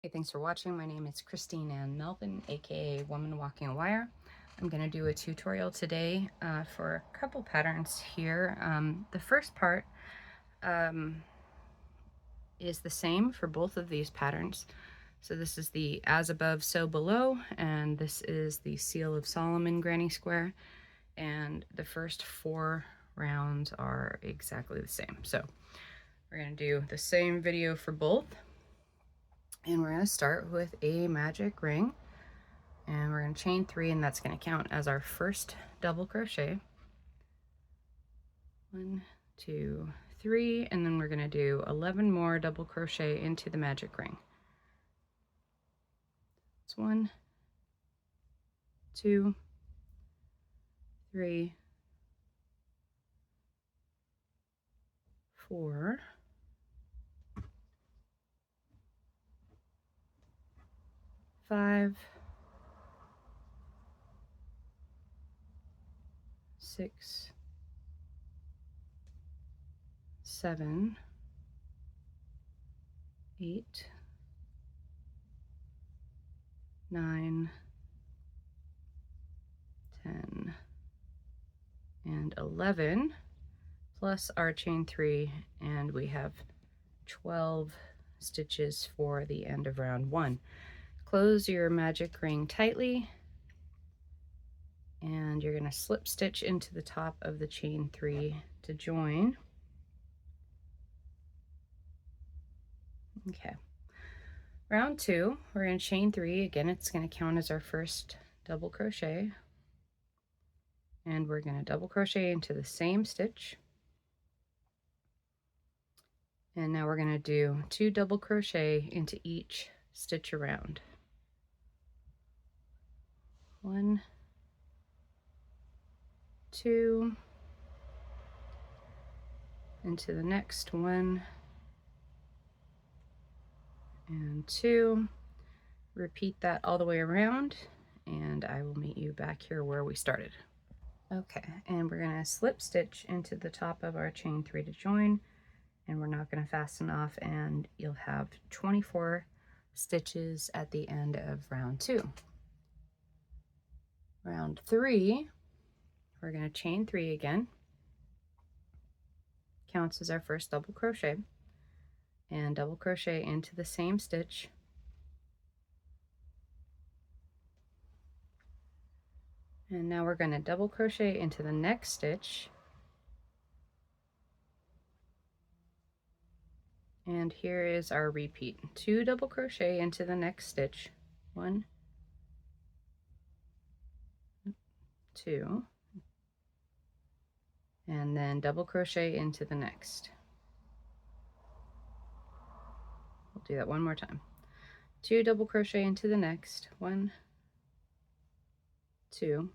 Hey, thanks for watching. My name is Christine Ann Melvin, aka Woman Walking a Wire. I'm going to do a tutorial today for a couple patterns here. The first part is the same for both of these patterns. So this is the As Above, So Below, and this is the Seal of Solomon granny square. And the first 4 rounds are exactly the same. So we're going to do the same video for both. And we're going to start with a magic ring, and we're going to chain 3, and that's going to count as our first double crochet. 1, 2, 3, and then we're going to do 11 more double crochet into the magic ring. It's 1, 2, 3, 4, 5, 6, 7, 8, 9, 10, and 11, plus our chain 3, and we have 12 stitches for the end of round 1. Close your magic ring tightly, and you're going to slip stitch into the top of the chain 3 to join. Okay. Round 2, we're going to chain 3. Again, it's going to count as our first double crochet, and we're going to double crochet into the same stitch. And now we're going to do 2 double crochet into each stitch around. 1, 2, into the next 1 and 2. Repeat that all the way around, and I will meet you back here where we started. Okay, and we're going to slip stitch into the top of our chain 3 to join, and we're not going to fasten off, and you'll have 24 stitches at the end of round 2. Round 3, we're going to chain 3 again. Counts as our first double crochet, and double crochet into the same stitch. And now we're going to double crochet into the next stitch. And here is our repeat. 2 double crochet into the next stitch. 1, 2, and then double crochet into the next. We'll do that one more time. 2 double crochet into the next. 1, 2,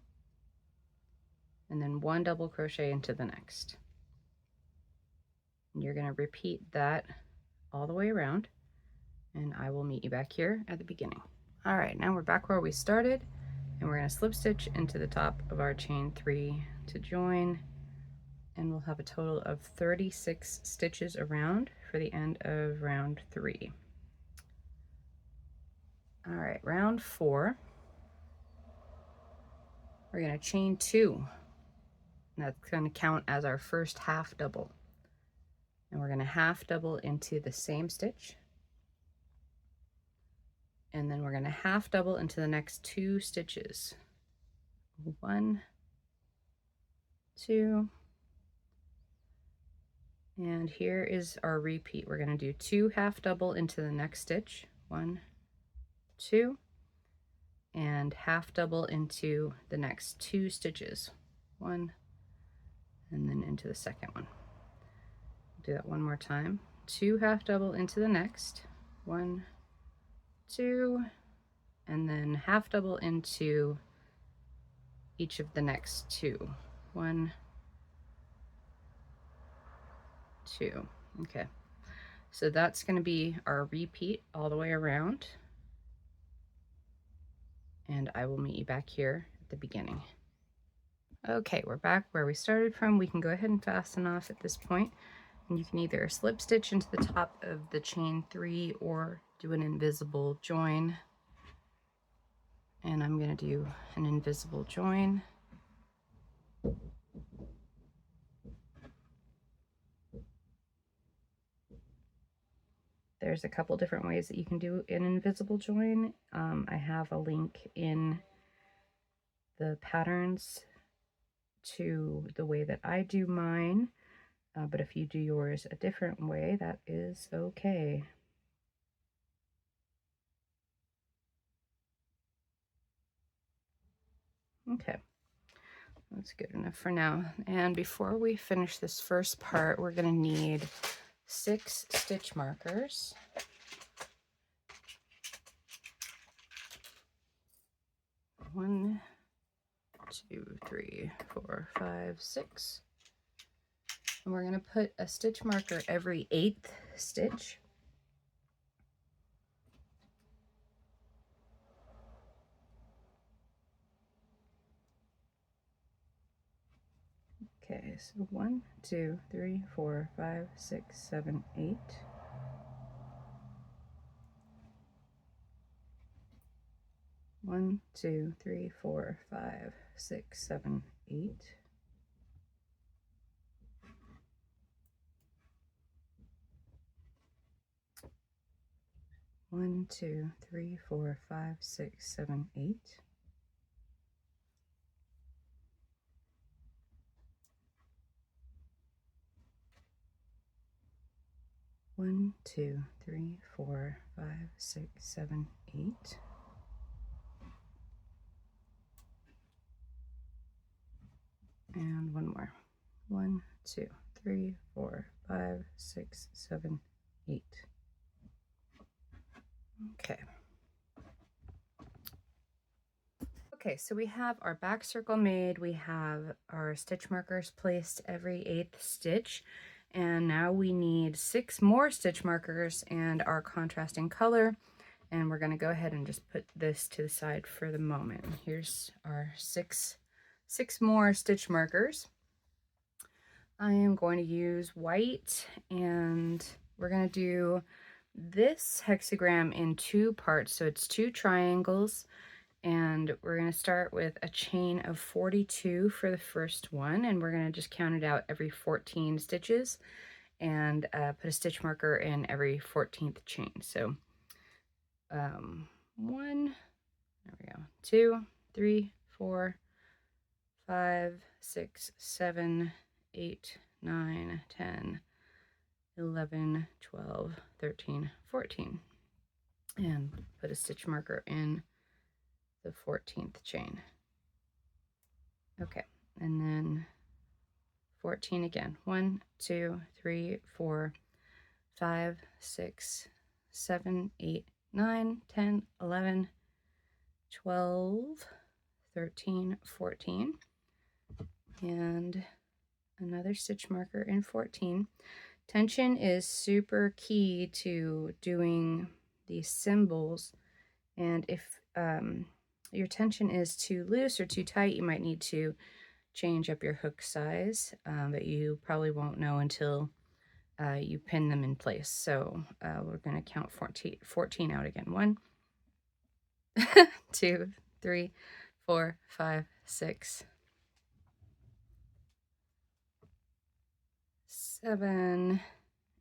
and then 1 double crochet into the next. And you're going to repeat that all the way around, and I will meet you back here at the beginning. All right, now we're back where we started, and we're going to slip stitch into the top of our chain 3 to join, and we'll have a total of 36 stitches around for the end of round 3. All right, round 4, we're going to chain 2. And that's going to count as our first half double. And we're going to half double into the same stitch. And then we're going to half double into the next 2 stitches. 1, 2, and here is our repeat. We're going to do 2 half double into the next stitch. 1, 2, and half double into the next 2 stitches. 1, and then into the second one. Do that one more time. 2 half double into the next. 1, 2, and then half double into each of the next 2. 1, 2. Okay, so that's going to be our repeat all the way around, and I will meet you back here at the beginning. Okay, we're back where we started from. We can go ahead and fasten off at this point, and you can either slip stitch into the top of the chain 3 or do an invisible join, and I'm going to do an invisible join. There's a couple different ways that you can do an invisible join. I have a link in the patterns to the way that I do mine, but if you do yours a different way, that is okay. Okay, that's good enough for now. And before we finish this first part, we're going to need 6 stitch markers. One, 2, 3, 4, 5, 6. And we're going to put a stitch marker every 8th stitch. Okay, so 1, 2, 3, 4, 5, 6, 7, 8. One, 2, 3, 4, 5, 6, 7, 8. One, 2, 3, 4, 5, 6, 7, 8. One, 2, 3, 4, 5, 6, 7, 8. And one more. 1, 2, 3, 4, 5, 6, 7, 8. Okay. Okay, so we have our back circle made, we have our stitch markers placed every 8th stitch, and now we need 6 more stitch markers and our contrasting color, and we're going to go ahead and just put this to the side for the moment. Here's our six more stitch markers. I am going to use white, and we're going to do this hexagram in 2 parts, so it's 2 triangles. And we're going to start with a chain of 42 for the first one, and we're going to just count it out every 14 stitches and put a stitch marker in every 14th chain. So 1, there we go, 2, 3, 4, 5, 6, 7, 8, 9, 10, 11, 12, 13, 14, and put a stitch marker in the 14th chain. Okay, and then 14 again. 1, 2, 3, 4, 5, 6, 7, 8, 9, 10, 11, 12, 13, 14, and another stitch marker in 14. Tension is super key to doing these symbols, and if your tension is too loose or too tight, you might need to change up your hook size, but you probably won't know until you pin them in place. So we're going to count 14 out again. 1, 2, 3, 4, 5, 6, 7,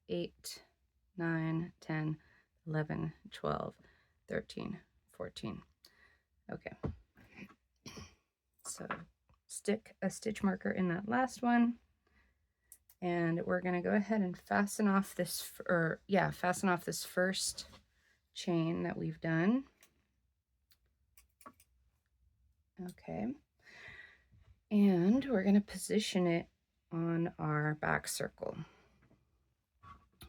8, 9, 10, 11, 12, 13, 14. Okay. So stick a stitch marker in that last one, and we're going to go ahead and fasten off this, fasten off this first chain that we've done. Okay, and we're going to position it on our back circle.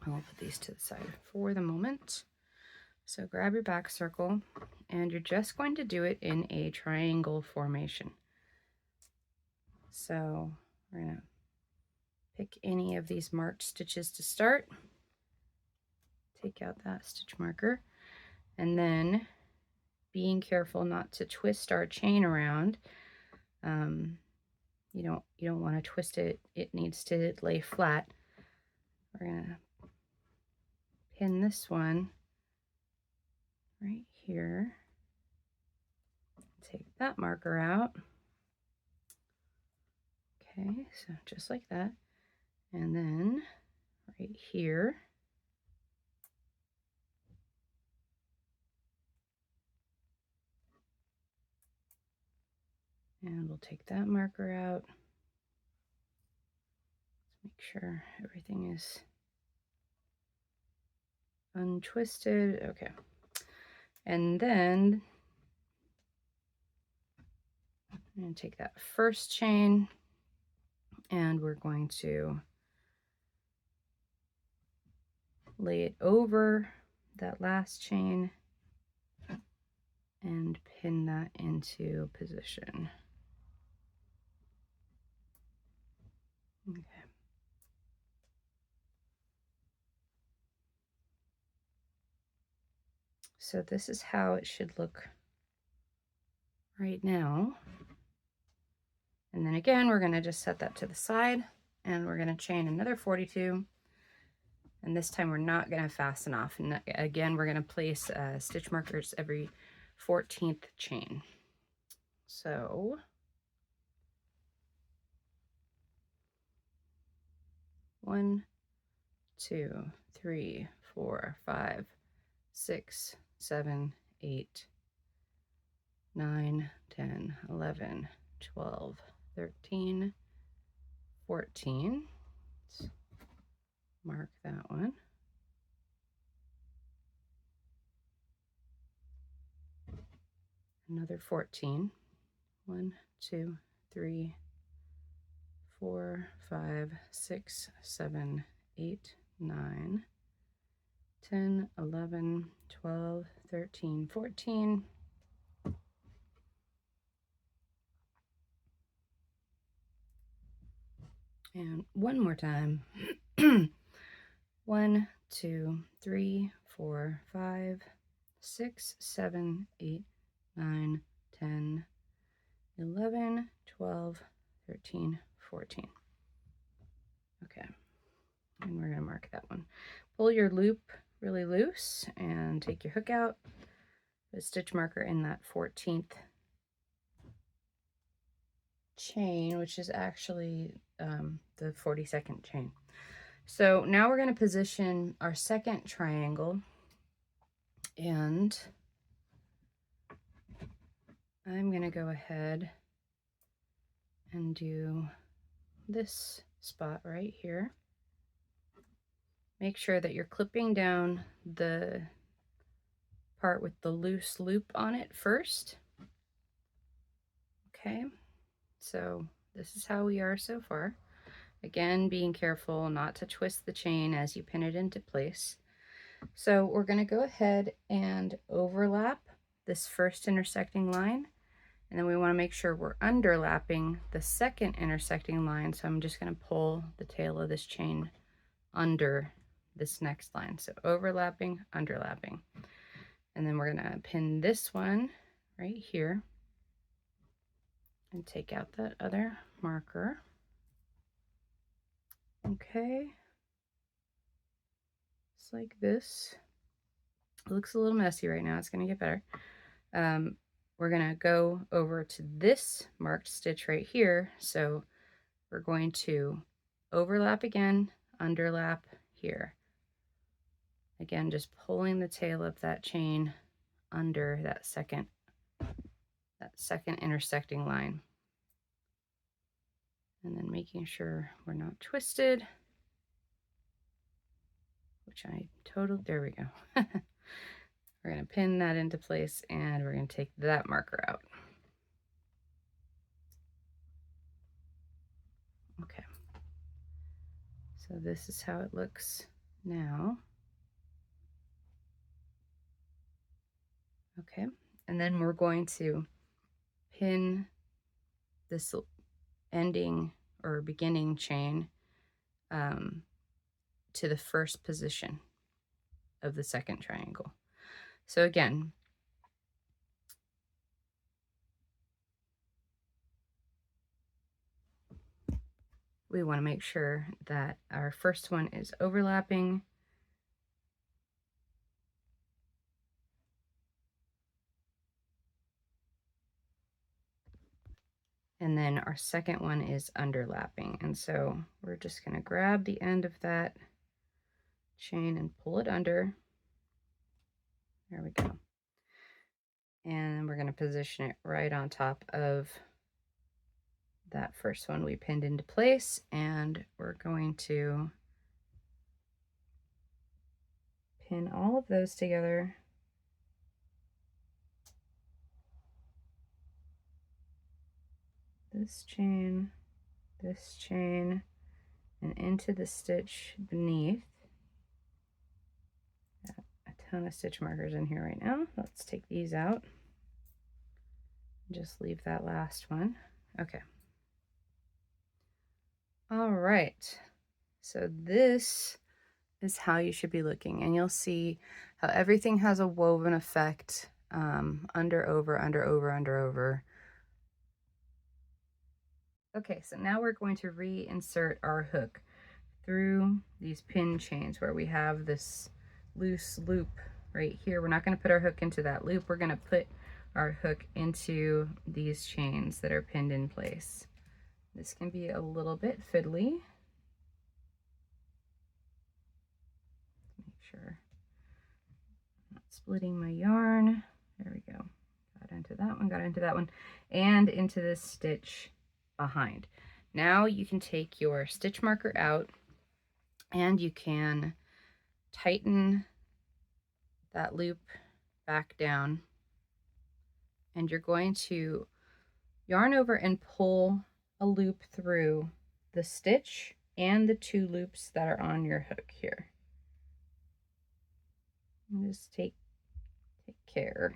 I'll put these to the side for the moment. So grab your back circle, and you're just going to do it in a triangle formation. So we're going to pick any of these marked stitches to start. Take out that stitch marker, and then being careful not to twist our chain around. You don't want to twist it. It needs to lay flat. We're going to pin this one right here. Take that marker out. Okay, so just like that. And then right here, and we'll take that marker out. Let's make sure everything is untwisted. Okay. And then I'm going to take that first chain and we're going to lay it over that last chain and pin that into position. Okay. So this is how it should look right now. And then again, we're going to just set that to the side and we're going to chain another 42. And this time we're not going to fasten off. And again, we're going to place stitch markers every 14th chain. So 1, 2, 3, 4, 5, 6, 7, 8, 9, 10, 11, 12, 13, 14. Let's mark that one. Another 14. 1, 2, 3, 4, 5, 6, 7, 8, 9, 10, 11, 12, 13, 14. And one more time. 1, 2, 3, 4, 5, 6, 7, 8, 9, 10, 11, 12, 13, 14. Okay, and we're going to mark that one. Pull your loop really loose and take your hook out. Put a stitch marker in that 14th chain, which is actually the 42nd chain. So now we're going to position our second triangle, and I'm going to go ahead and do this spot right here. Make sure that you're clipping down the part with the loose loop on it first. Okay, so this is how we are so far. Again, being careful not to twist the chain as you pin it into place. So we're going to go ahead and overlap this first intersecting line, and then we want to make sure we're underlapping the second intersecting line. So I'm just going to pull the tail of this chain under this next line. So overlapping, underlapping. And then we're going to pin this one right here and take out that other marker. Okay. Just like this. It looks a little messy right now. It's going to get better. We're going to go over to this marked stitch right here. So we're going to overlap again, underlap here. Again, just pulling the tail of that chain under that second intersecting line. And then making sure we're not twisted, which there we go. We're going to pin that into place and we're going to take that marker out. Okay. So this is how it looks now. Okay. And then we're going to pin this ending or beginning chain to the first position of the second triangle. So again, we want to make sure that our first one is overlapping And then our second one is underlapping. And so we're just going to grab the end of that chain and pull it under. There we go. And we're going to position it right on top of that first one we pinned into place. And we're going to pin all of those together. This chain, and into the stitch beneath. Got a ton of stitch markers in here right now. Let's take these out. Just leave that last one. Okay. All right. So this is how you should be looking, and you'll see how everything has a woven effect, under, over, under, over, under, over. Okay, so now we're going to reinsert our hook through these pin chains where we have this loose loop right here. We're not going to put our hook into that loop. We're going to put our hook into these chains that are pinned in place. This can be a little bit fiddly. Make sure I'm not splitting my yarn. There we go. Got into that one, got into that one, and into this stitch behind. Now you can take your stitch marker out and you can tighten that loop back down, and you're going to yarn over and pull a loop through the stitch and the 2 loops that are on your hook here. And just take care.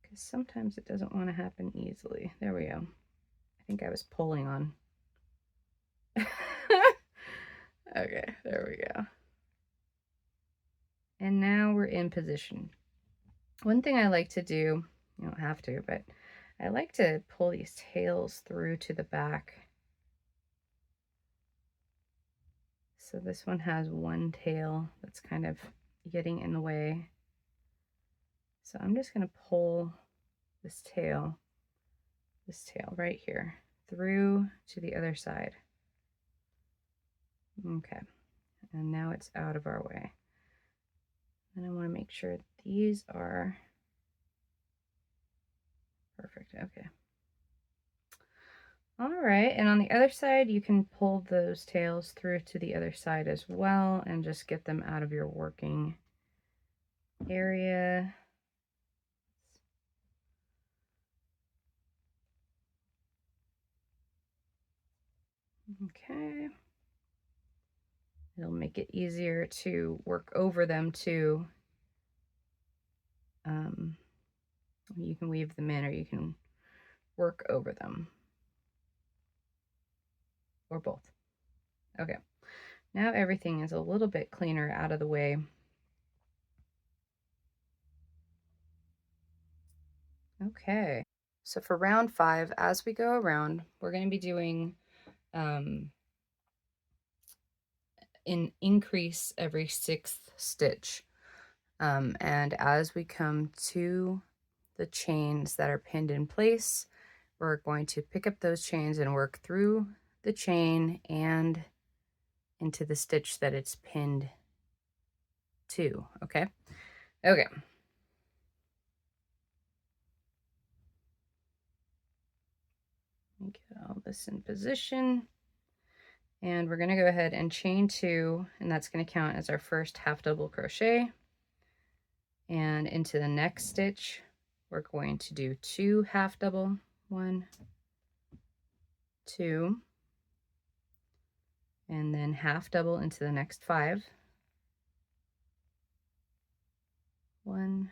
Because sometimes it doesn't want to happen easily. There we go. I think I was pulling on. Okay, there we go. And now we're in position. One thing I like to do, you don't have to, but I like to pull these tails through to the back. So this one has one tail that's kind of getting in the way. So I'm just going to pull this tail right here through to the other side. Okay, and now it's out of our way. And I want to make sure these are perfect. Okay. All right, and on the other side, you can pull those tails through to the other side as well and just get them out of your working area. Okay. It'll make it easier to work over them too. You can weave them in or you can work over them. Or both. Okay. Now everything is a little bit cleaner out of the way. Okay. So for round 5, as we go around, we're going to be doing an increase every 6th stitch. And as we come to the chains that are pinned in place, we're going to pick up those chains and work through the chain and into the stitch that it's pinned to. Okay. Get all this in position, and we're going to go ahead and chain 2, and that's going to count as our first half double crochet. And into the next stitch, we're going to do 2 half double, 1, 2, and then half double into the next 5, 1,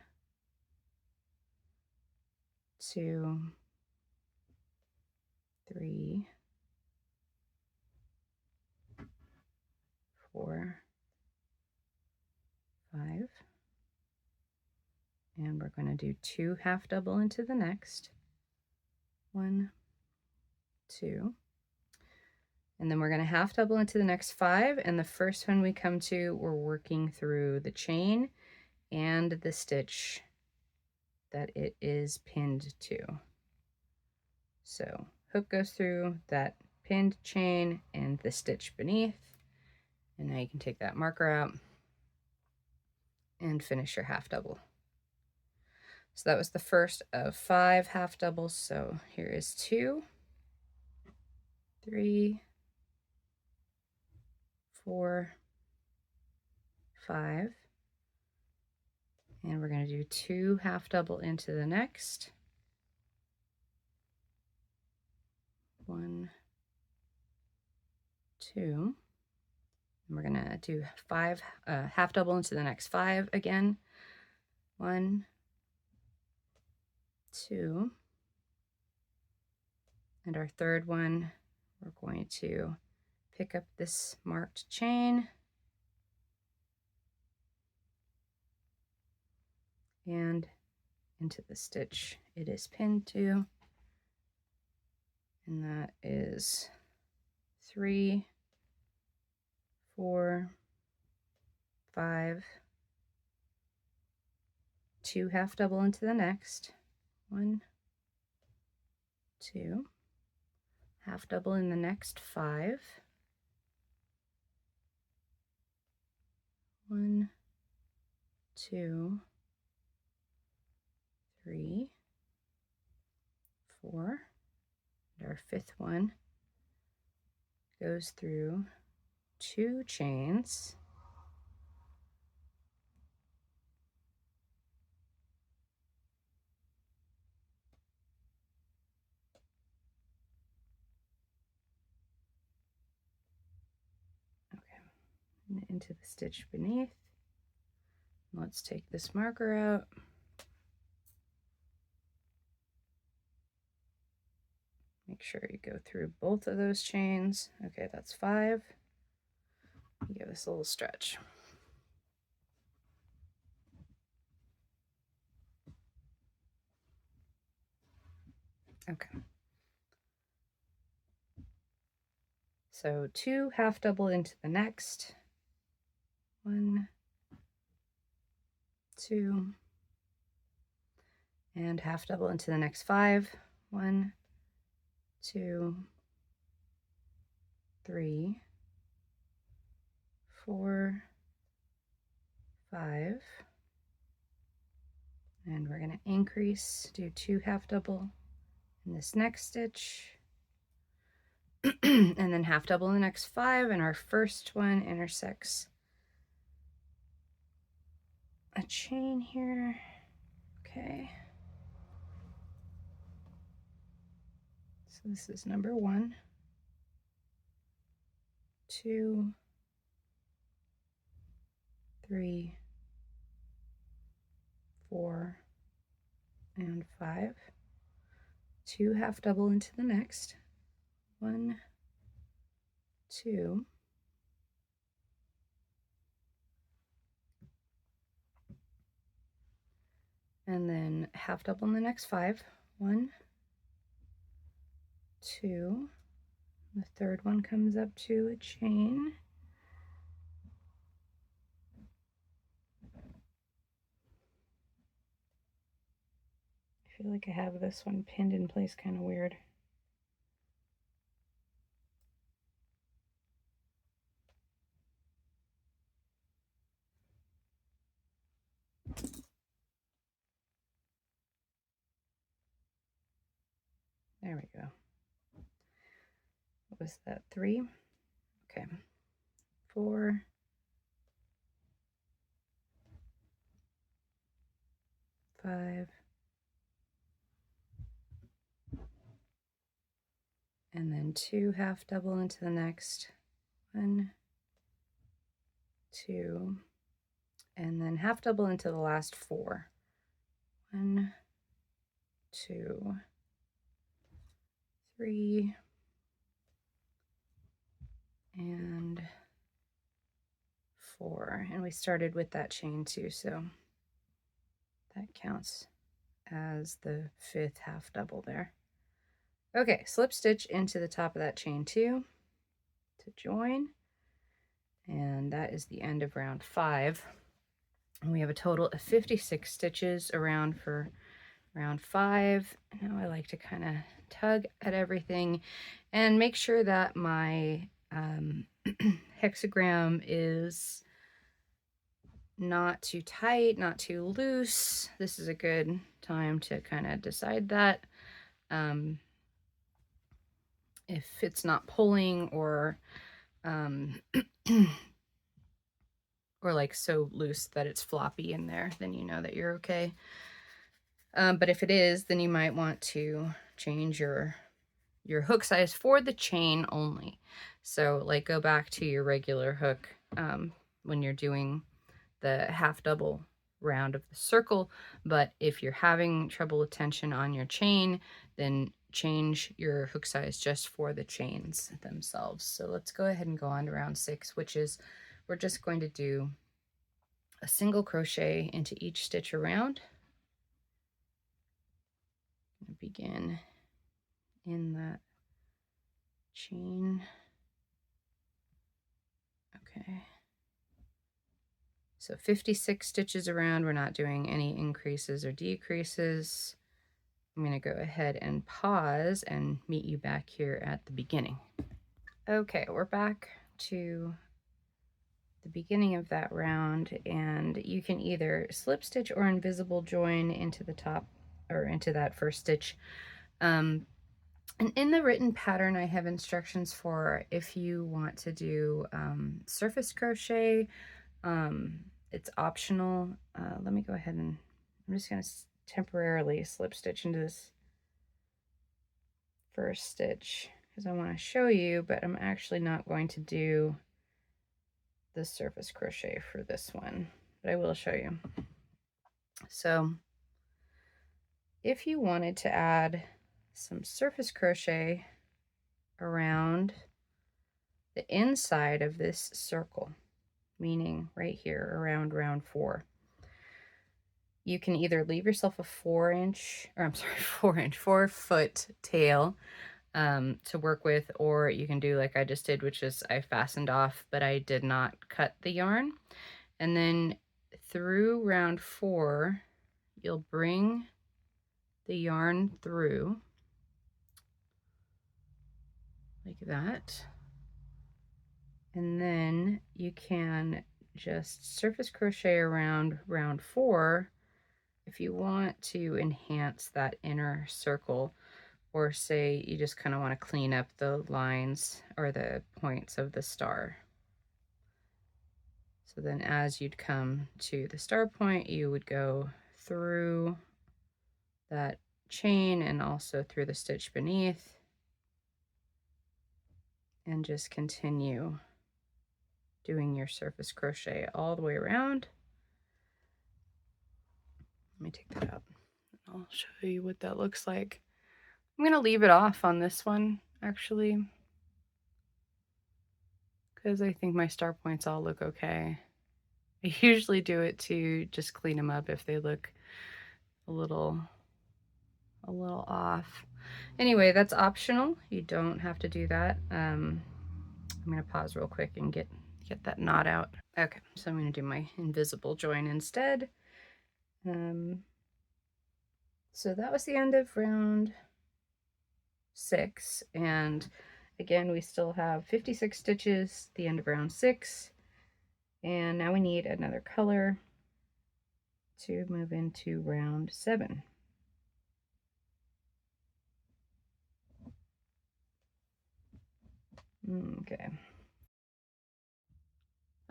2, 3, 4, 5, and we're going to do 2 half double into the next, 1, 2, and then we're going to half double into the next 5, and the first one we come to, we're working through the chain and the stitch that it is pinned to. So hook goes through that pinned chain and the stitch beneath, and now you can take that marker out and finish your half double. So that was the first of 5 half doubles. So here is 2, 3, 4, 5, and we're going to do 2 half double into the next. 1, 2, and we're going to do 5 half double into the next 5 again. 1, 2, and our third one, we're going to pick up this marked chain and into the stitch it is pinned to, and that is 3, 4, 5, 2 half double into the next. 1, 2, half double in the next 5. 1, 2, 3, 4, and our fifth one goes through 2 chains, and into the stitch beneath. Let's take this marker out. Make sure you go through both of those chains. Okay, that's 5. Give this a little stretch. Okay. So 2 half double into the next. 1, 2, and half double into the next 5. 1, 2, 3, 4, 5, and we're going to increase, do 2 half double in this next stitch, and then half double in the next 5, and our first one intersects a chain here. Okay, so this is number 1, 2, 3, 4, and 5. 2 half double into the next. 1, 2, and then half double in the next 5. 1, 2, the third one comes up to a chain. I feel like I have this one pinned in place kind of weird. There we go. What was that, 3? Okay, 4, 5, and then 2 half double into the next. 1, 2, and then half double into the last 4. 1, 2, 3, and 4, and we started with that chain too, so that counts as the 5th half double there. Okay, slip stitch into the top of that chain 2 to join, and that is the end of round 5. And we have a total of 56 stitches around for round 5. Now I like to kind of tug at everything and make sure that my hexagram is not too tight, not too loose. This is a good time to kind of decide that. If it's not pulling or or like so loose that it's floppy in there, then you know that you're okay. But if it is, then you might want to change your hook size for the chain only. So like go back to your regular hook when you're doing the half double round of the circle. But if you're having trouble with tension on your chain, then change your hook size just for the chains themselves. So let's go ahead and go on to round 6, which is we're just going to do a single crochet into each stitch around. Begin in that chain. Okay. So 56 stitches around, we're not doing any increases or decreases. I'm going to go ahead and pause and meet you back here at the beginning. Okay, we're back to the beginning of that round, and you can either slip stitch or invisible join into the top or into that first stitch. And in the written pattern, I have instructions for if you want to do surface crochet. It's optional. Let me go ahead and I'm just going to temporarily slip stitch into this first stitch because I want to show you, but I'm actually not going to do the surface crochet for this one, but I will show you. So if you wanted to add some surface crochet around the inside of this circle, meaning right here around round 4, you can either leave yourself a 4-foot tail to work with, or you can do like I just did, which is I fastened off, but I did not cut the yarn. And then through round 4, you'll bring the yarn through like that. And then you can just surface crochet around round 4 if you want to enhance that inner circle, or say you just kind of want to clean up the lines or the points of the star. So then as you'd come to the star point, you would go through that chain and also through the stitch beneath and just continue doing your surface crochet all the way around. Let me take that out. I'll show you what that looks like. I'm going to leave it off on this one actually, because I think my star points all look okay. I usually do it to just clean them up if they look a little off. Anyway, that's optional. You don't have to do that. I'm gonna pause real quick and get that knot out. Okay, so I'm gonna do my invisible join instead. So that was the end of round 6, and again we still have 56 stitches at the end of round 6, and now we need another color to move into round 7.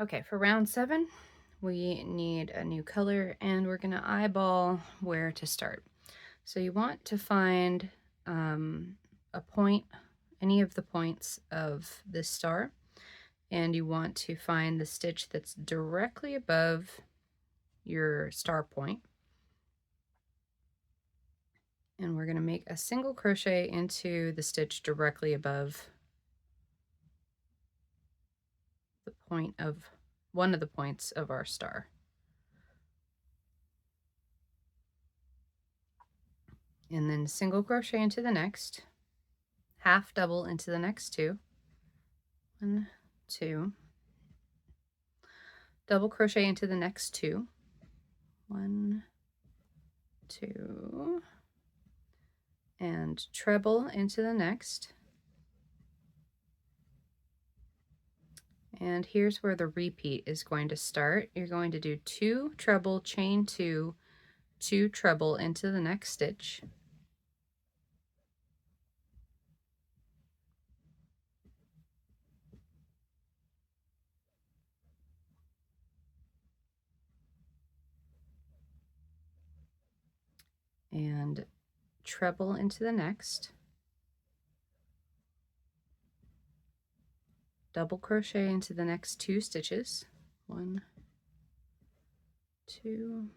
Okay, for round 7, we need a new color, and we're going to eyeball where to start. So you want to find a point, any of the points of this star, and you want to find the stitch that's directly above your star point. And we're going to make a single crochet into the stitch directly above the point of one of the points of our star. And then single crochet into the next, half double into the next 2, 1, 2, double crochet into the next 2, 1, 2, and treble into the next. And here's where the repeat is going to start. You're going to do 2 treble, chain 2, 2 treble into the next stitch. And treble into the next. Double crochet into the next 2 stitches. 1, 2,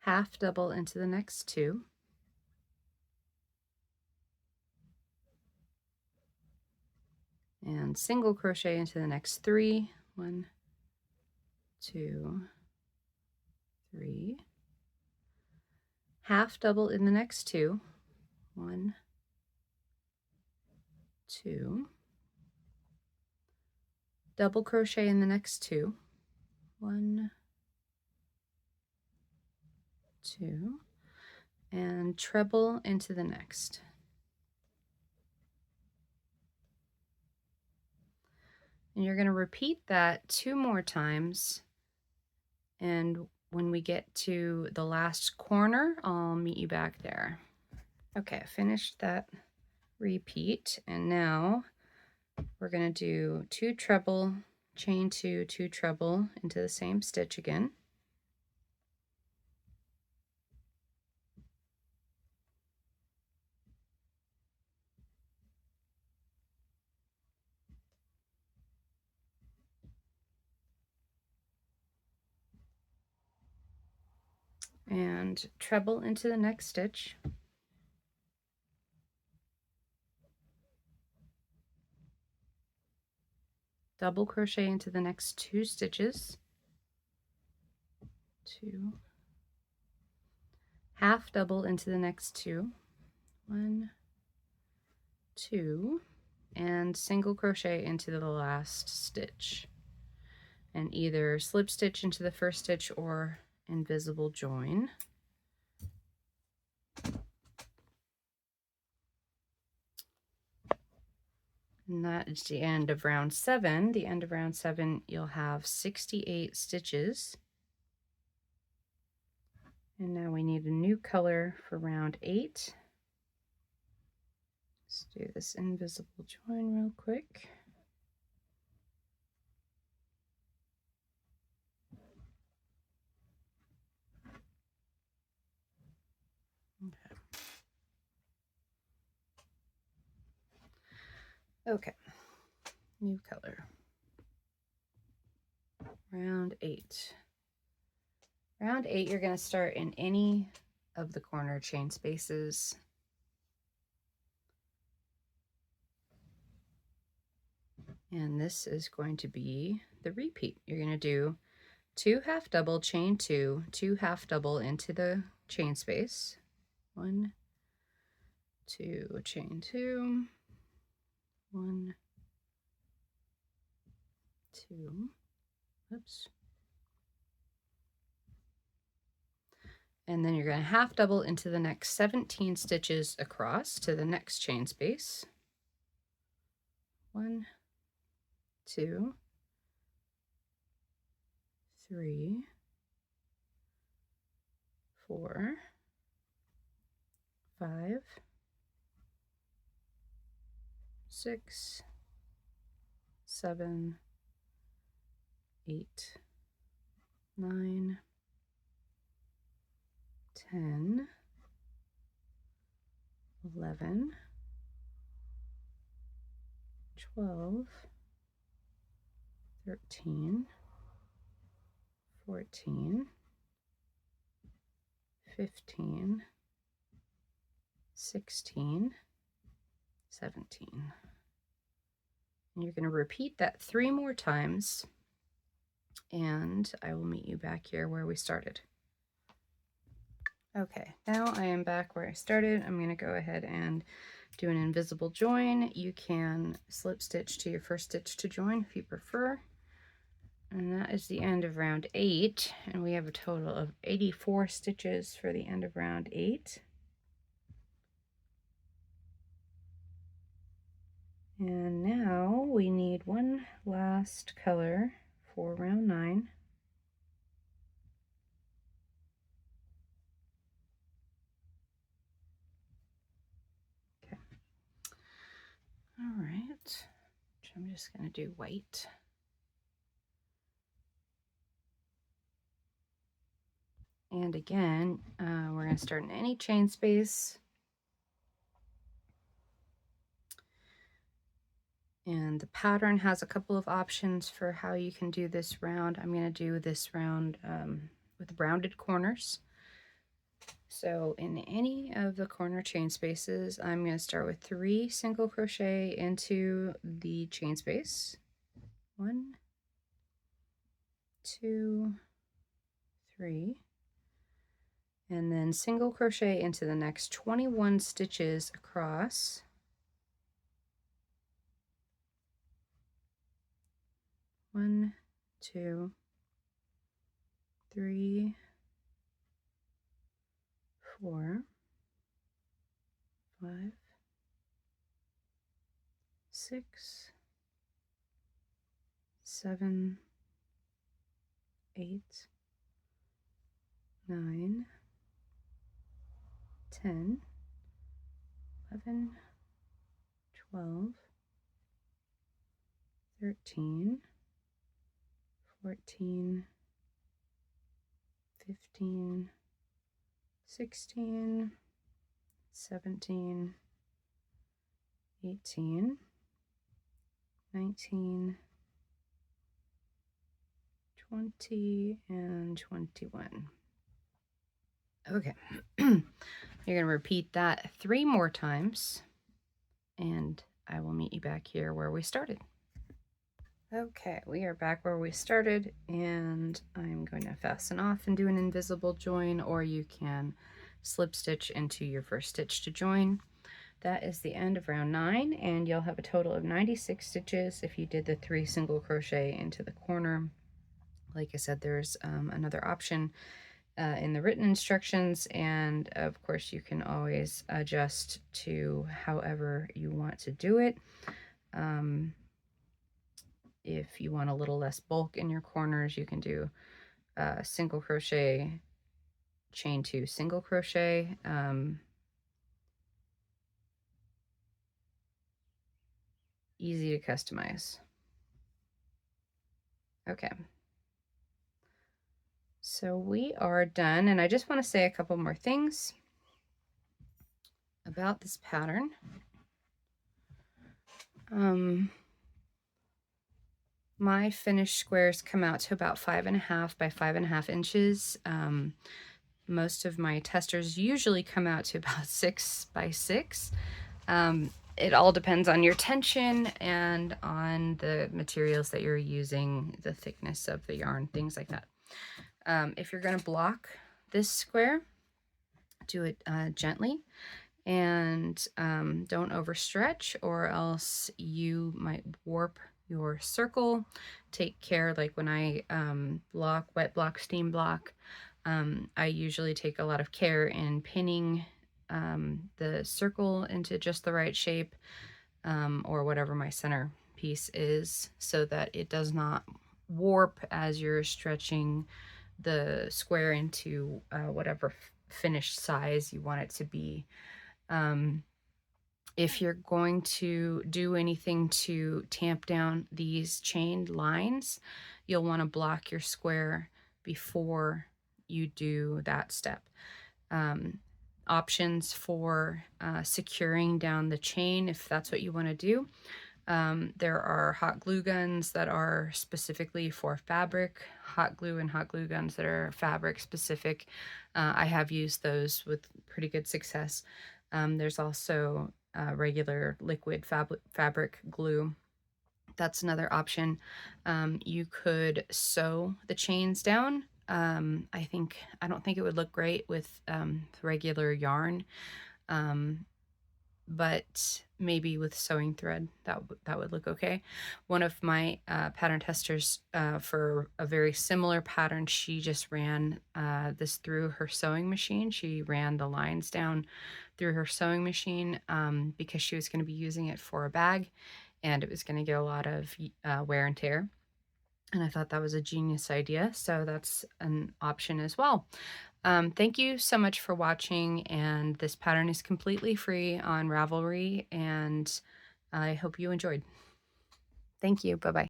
half double into the next 2. And single crochet into the next 3. 1, 2, 3. Half double in the next 2. 1, 2. Double crochet in the next 2. 1, 2. And treble into the next. And you're going to repeat that 2 more times. And when we get to the last corner, I'll meet you back there. Okay, I finished that repeat, and now we're going to do 2 treble, chain 2, 2 treble into the same stitch again. And treble into the next stitch. Double crochet into the next 2 stitches. 2. Half double into the next 2. 1, 2. And single crochet into the last stitch. And either slip stitch into the first stitch or invisible join. And that is the end of round 7. The end of round 7, you'll have 68 stitches. And now we need a new color for round 8. Let's do this invisible join real quick. Okay, new color. Round 8. Round 8, you're going to start in any of the corner chain spaces. And this is going to be the repeat. You're going to do 2 half double, chain 2, 2 half double into the chain space. 1, 2, chain 2, 1, 2, oops. And then you're going to half double into the next 17 stitches across to the next chain space. 1, 2, 3, 4, 5, 6, 7, 8, 9, 10, 11, 12, 13, 14, 15, 16, 17. And you're going to repeat that 3 more times, and I will meet you back here where we started. Okay, now I am back where I started. I'm going to go ahead and do an invisible join. You can slip stitch to your first stitch to join if you prefer. And that is the end of round 8, and we have a total of 84 stitches for the end of round 8. And now we need one last color for round 9. Okay. All right. I'm just going to do white. And again, we're going to start in any chain space. And the pattern has a couple of options for how you can do this round. I'm going to do this round with rounded corners. So in any of the corner chain spaces, I'm going to start with 3 single crochet into the chain space. 1, 2, 3. And then single crochet into the next 21 stitches across. 1, 2, 3, 4, 5, 6, 7, 8, 9, 10, 11, 12, 13, 14, 15, 16, 17, 18, 19, 20, and 21. Okay, you're going to repeat that 3 more times, and I will meet you back here where we started. Okay, we are back where we started, and I'm going to fasten off and do an invisible join, or you can slip stitch into your first stitch to join. That is the end of round 9, and you'll have a total of 96 stitches if you did the 3 single crochet into the corner. Like I said, there's another option in the written instructions, and of course you can always adjust to however you want to do it. If you want a little less bulk in your corners, you can do single crochet, chain 2, single crochet. Easy to customize. Okay. So we are done, and I just want to say a couple more things about this pattern. My finished squares come out to about 5.5 by 5.5 inches. Most of my testers usually come out to about 6 by 6. It all depends on your tension and on the materials that you're using, the thickness of the yarn, things like that. If you're going to block this square, do it gently, and don't overstretch, or else you might warp your circle. Take care, like when I wet block, steam block, I usually take a lot of care in pinning the circle into just the right shape, or whatever my center piece is, so that it does not warp as you're stretching the square into whatever finished size you want it to be. If you're going to do anything to tamp down these chained lines, you'll want to block your square before you do that step. Options for securing down the chain, if that's what you want to do. There are hot glue guns that are specifically for fabric, hot glue and hot glue guns that are fabric specific. I have used those with pretty good success. There's also regular liquid fabric glue. That's another option. You could sew the chains down. I don't think it would look great with regular yarn. but maybe with sewing thread, that would look okay. One of my pattern testers for a very similar pattern, she just ran this through her sewing machine. She ran the lines down through her sewing machine because she was going to be using it for a bag, and it was going to get a lot of wear and tear. And I thought that was a genius idea, so that's an option as well. Thank you so much for watching, and this pattern is completely free on Ravelry, and I hope you enjoyed. Thank you. Bye-bye.